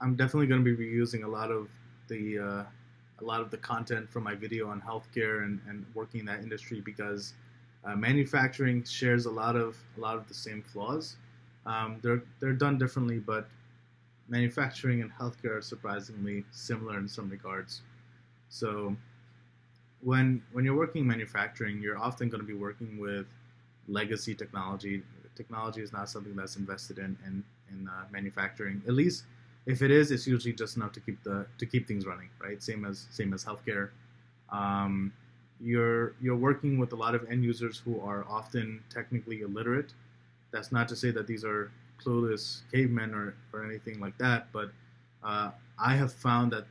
I'm definitely going to be reusing a lot of the content from my video on healthcare and working in that industry because manufacturing shares a lot of the same flaws. They're done differently, but manufacturing and healthcare are surprisingly similar in some regards. So when you're working in manufacturing, you're often going to be working with legacy technology. Technology is not something that's invested in manufacturing. At least if it is, it's usually just enough to keep things running, right? Same as healthcare. Um, you're working with a lot of end users who are often technically illiterate. That's not to say that these are clueless cavemen or anything like that, but uh, I have found that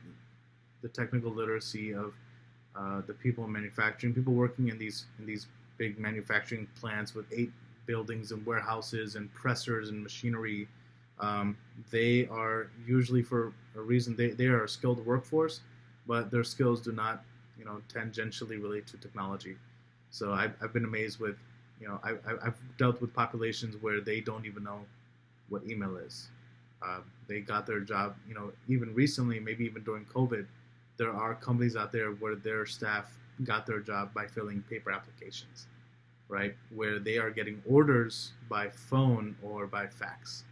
the technical literacy of the people in manufacturing, people working in these big manufacturing plants with 8 buildings and warehouses and pressers and machinery. Um, they are usually for a reason they are a skilled workforce, but their skills do not tangentially relate to technology. So I've been amazed with I've dealt with populations where they don't even know what email is. They got their job, even recently, maybe even during COVID, there are companies out there where their staff got their job by filling paper applications, right? Where they are getting orders by phone or by fax.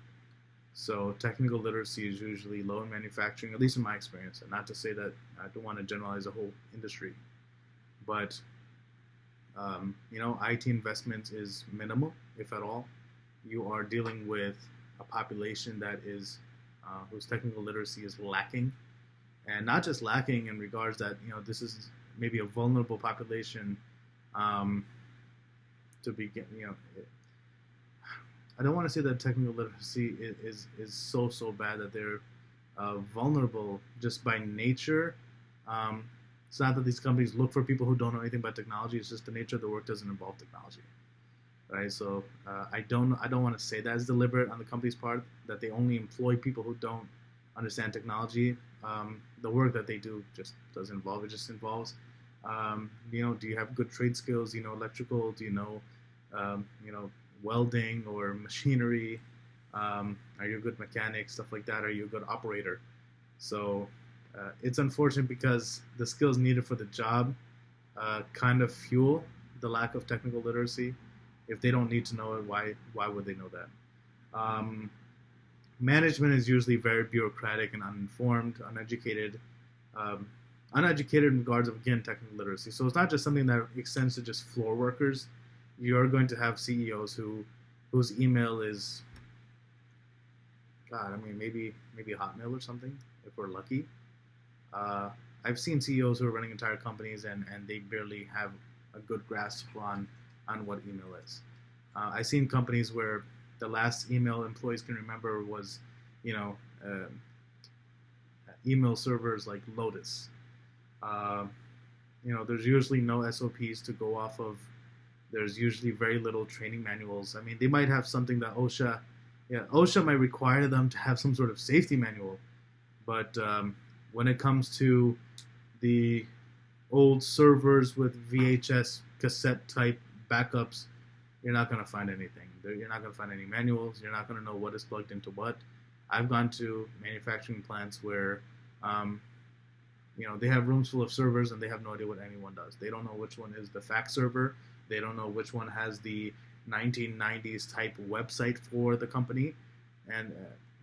So technical literacy is usually low in manufacturing, at least in my experience. And not to say that I don't want to generalize the whole industry, but IT investments is minimal, if at all. You are dealing with a population that is whose technical literacy is lacking, and not just lacking in regards that this is maybe a vulnerable population um, to begin. I don't want to say that technical literacy is so bad that they're vulnerable just by nature. Um, it's not that these companies look for people who don't know anything about technology. It's just the nature of the work doesn't involve technology, right? So I don't want to say that as deliberate on the company's part that they only employ people who don't understand technology. The work that they do just doesn't involve. It just involves, do you have good trade skills? Do you know electrical? Do you know, welding or machinery? Are you a good mechanic? Stuff like that. Are you a good operator? So it's unfortunate because the skills needed for the job kind of fuel the lack of technical literacy. If they don't need to know it, why would they know that? Um, Management is usually very bureaucratic and uninformed, um, uneducated in regards of again technical literacy. So it's not just something that extends to just floor workers. You're going to have CEOs whose email is God. I mean, maybe a Hotmail or something if we're lucky. Uh, I've seen CEOs who are running entire companies and they barely have a good grasp on what email is. I've seen companies where the last email employees can remember was, you know, uh, email servers like Lotus. Uh, there's usually no SOPs to go off of. There's usually very little training manuals. I mean, they might have something that OSHA might require them to have some sort of safety manual, but when it comes to the old servers with VHS cassette type backups, you're not going to find anything. You're not going to find any manuals. You're not going to know what is plugged into what. I've gone to manufacturing plants where, they have rooms full of servers and they have no idea what anyone does. They don't know which one is the fax server. They don't know which one has the 1990s type website for the company. And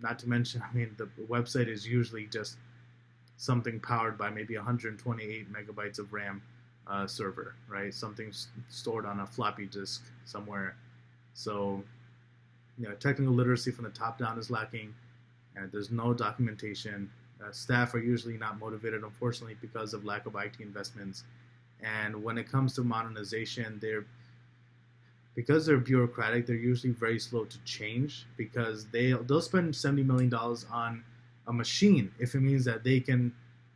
not to mention, I mean, the website is usually just something powered by maybe 128 megabytes of RAM server, right? Something stored on a floppy disk somewhere. So, technical literacy from the top down is lacking, and there's no documentation. Staff are usually not motivated, unfortunately, because of lack of IT investments. And when it comes to modernization, because they're bureaucratic, they're usually very slow to change because they'll spend $70 million on a machine if it means that they can,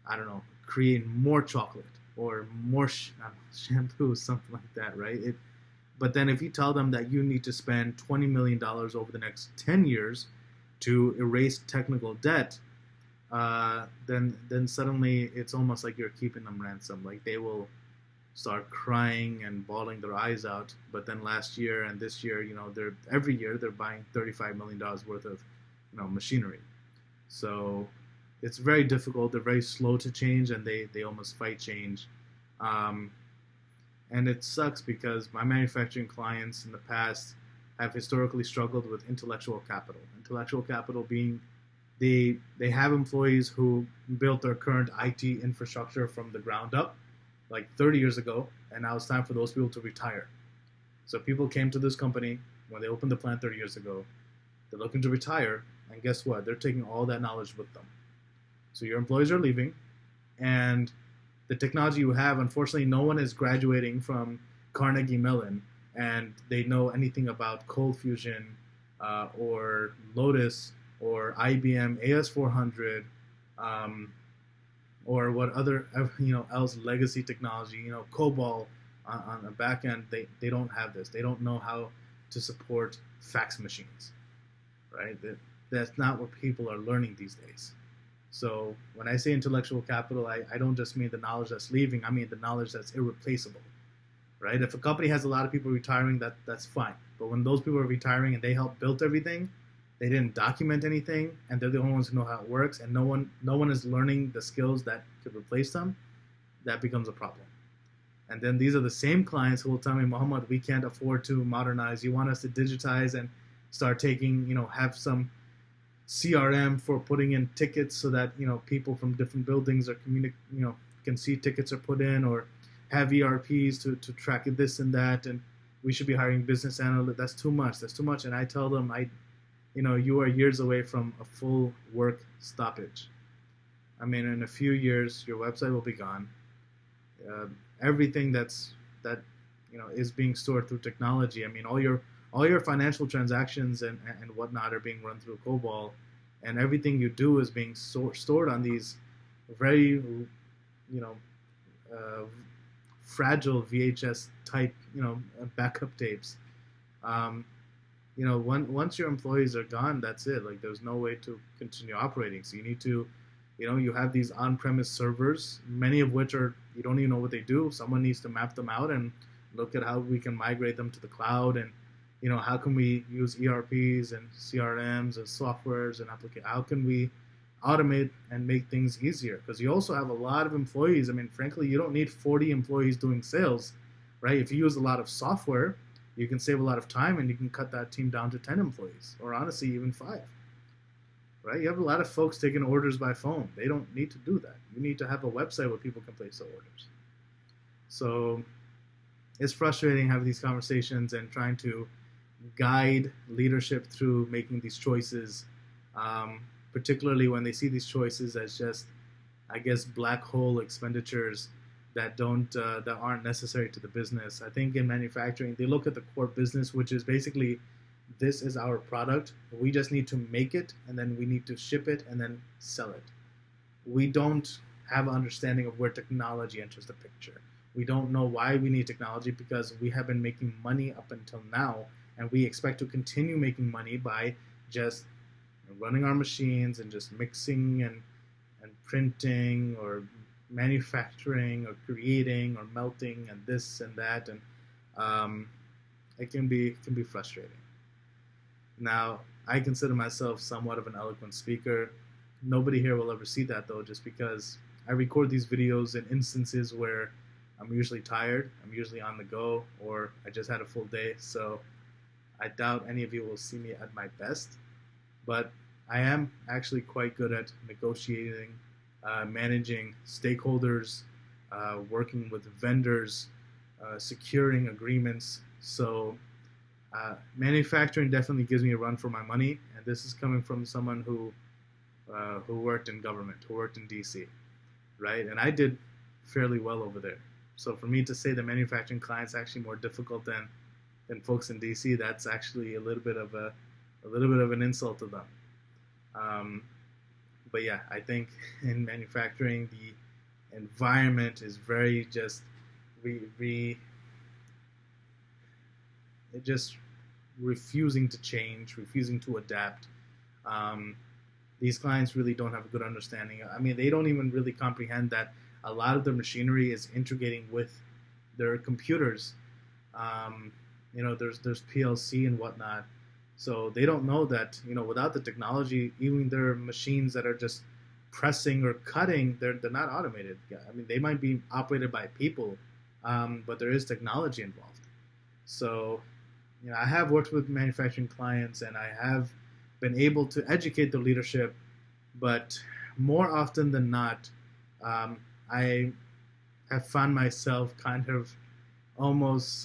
I don't know, create more chocolate or more shampoo, something like that, right? But then if you tell them that you need to spend $20 million over the next 10 years to erase technical debt, then suddenly it's almost like you're keeping them ransom. Like they will start crying and bawling their eyes out. But then last year and this year, every year they're buying $35 million worth of machinery. So it's very difficult. They're very slow to change, and they almost fight change. Um, and it sucks because my manufacturing clients in the past have historically struggled with intellectual capital. Intellectual capital being they have employees who built their current IT infrastructure from the ground up like 30 years ago, and now it's time for those people to retire. So people came to this company when they opened the plant 30 years ago. They're looking to retire, and guess what? They're taking all that knowledge with them. So your employees are leaving, and the technology you have, unfortunately, no one is graduating from Carnegie Mellon and they know anything about Cold Fusion or Lotus or IBM AS400 or what other else legacy technology, COBOL on the back end. They don't have this. They don't know how to support fax machines, right? That's not what people are learning these days. So when I say intellectual capital, I don't just mean the knowledge that's leaving. I mean the knowledge that's irreplaceable, right? If a company has a lot of people retiring, that's fine. But when those people are retiring and they helped build everything, they didn't document anything, and they're the only ones who know how it works, and no one is learning the skills that could replace them, that becomes a problem. And then these are the same clients who will tell me, Mohammad, we can't afford to modernize. You want us to digitize and start taking, have some CRM for putting in tickets so that people from different buildings are can see tickets are put in, or have ERPs to track this and that, and we should be hiring business analysts. That's too much. And I tell them, you are years away from a full work stoppage. I mean, in a few years, your website will be gone. Everything that is being stored through technology. I mean, all your financial transactions and whatnot are being run through COBOL, and everything you do is being stored on these very, fragile VHS type, backup tapes. Once your employees are gone, that's it. Like, there's no way to continue operating. So you need to, you have these on-premise servers, many of which you don't even know what they do. Someone needs to map them out and look at how we can migrate them to the cloud, and how can we use ERPs and CRMs and softwares and applications? How can we automate and make things easier? Because you also have a lot of employees. I mean, frankly, you don't need 40 employees doing sales, right? If you use a lot of software, you can save a lot of time, and you can cut that team down to 10 employees, or honestly, even 5. Right? You have a lot of folks taking orders by phone. They don't need to do that. You need to have a website where people can place their orders. So it's frustrating having these conversations and trying to guide leadership through making these choices, particularly when they see these choices as just, I guess, black hole expenditures that aren't necessary to the business. I think in manufacturing, they look at the core business, which is basically, this is our product. We just need to make it, and then we need to ship it and then sell it. We don't have an understanding of where technology enters the picture. We don't know why we need technology, because we have been making money up until now, and we expect to continue making money by just running our machines and just mixing and printing or manufacturing or creating or melting and this and that, and it can be frustrating. Now, I consider myself somewhat of an eloquent speaker. Nobody here will ever see that, though, just because I record these videos in instances where I'm usually tired, I'm usually on the go, or I just had a full day, so I doubt any of you will see me at my best. But I am actually quite good at negotiating, managing stakeholders, working with vendors, securing agreements. So manufacturing definitely gives me a run for my money, and this is coming from someone who worked in government, who worked in DC, right? And I did fairly well over there. So for me to say the manufacturing client's actually more difficult than folks in DC, that's actually a little bit of an insult to them. But yeah, I think in manufacturing, the environment is very just just refusing to change, refusing to adapt. These clients really don't have a good understanding. I mean, they don't even really comprehend that a lot of their machinery is integrating with their computers. There's PLC and whatnot. So they don't know that, without the technology, even their machines that are just pressing or cutting, they're not automated. Yeah, I mean, they might be operated by people, but there is technology involved. So, I have worked with manufacturing clients, and I have been able to educate the leadership, but more often than not, I have found myself kind of almost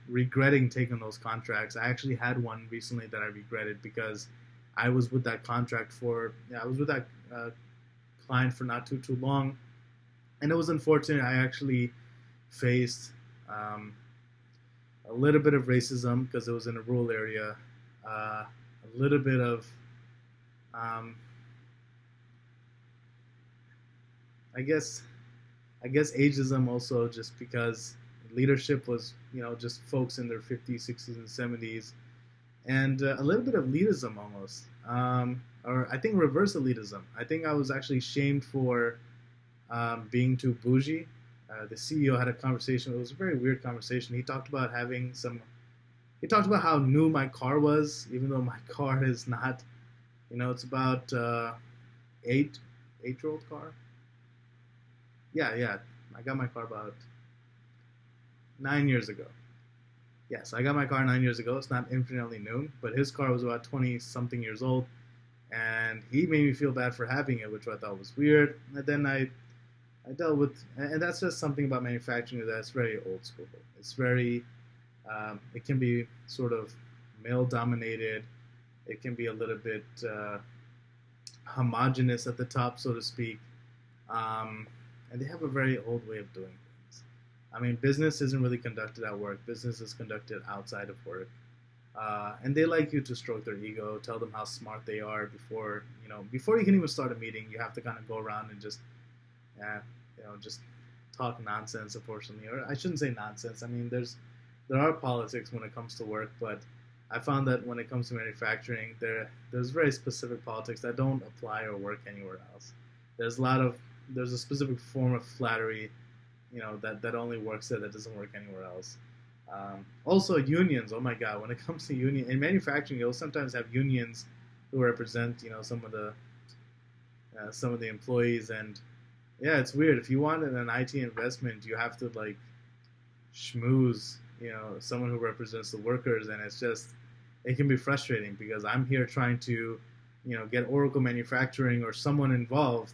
regretting taking those contracts. I actually had one recently that I regretted because I was with that client for not too long, and it was unfortunate. I actually faced a little bit of racism because it was in a rural area, a little bit of I guess ageism also, just because leadership was just folks in their 50s, 60s, and 70s, and a little bit of elitism almost, or I think reverse elitism. I think I was actually shamed for being too bougie. The CEO had a conversation. It was a very weird conversation. He talked about how new my car was, even though my car is not. It's about 8-year-old car. Yeah. I got my car about 9 years ago. Yes, I got my car 9 years ago. It's not infinitely new, but his car was about 20-something years old, and he made me feel bad for having it, which I thought was weird. And then I dealt with, and that's just something about manufacturing that's very old school. It's very, it can be sort of male-dominated. It can be a little bit homogenous at the top, so to speak. And they have a very old way of doing things. I mean, business isn't really conducted at work. Business is conducted outside of work. And they like you to stroke their ego, tell them how smart they are before you can even start a meeting. You have to kind of go around and just talk nonsense, unfortunately. Or I shouldn't say nonsense. I mean, there are politics when it comes to work, but I found that when it comes to manufacturing, there's very specific politics that don't apply or work anywhere else. There's a specific form of flattery, that only works there, that doesn't work anywhere else. Also, unions. Oh my God! When it comes to union in manufacturing, you'll sometimes have unions who represent, some of the employees, and yeah, it's weird. If you want an IT investment, you have to schmooze, someone who represents the workers, and it can be frustrating because I'm here trying to, get Oracle Manufacturing or someone involved,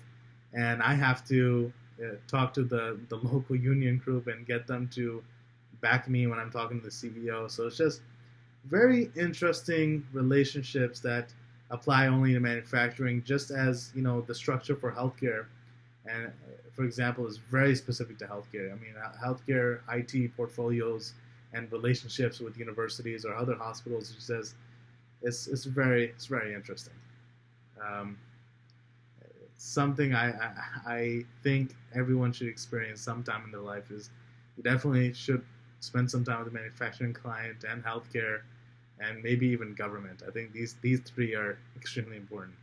and I have to talk to the local union group and get them to back me when I'm talking to the CEO. So it's just very interesting relationships that apply only to manufacturing, just as the structure for healthcare, and for example, is very specific to healthcare. I mean, healthcare IT portfolios and relationships with universities or other hospitals, it's very interesting. Something I think everyone should experience sometime in their life is you definitely should spend some time with a manufacturing client and healthcare and maybe even government. I think these three are extremely important.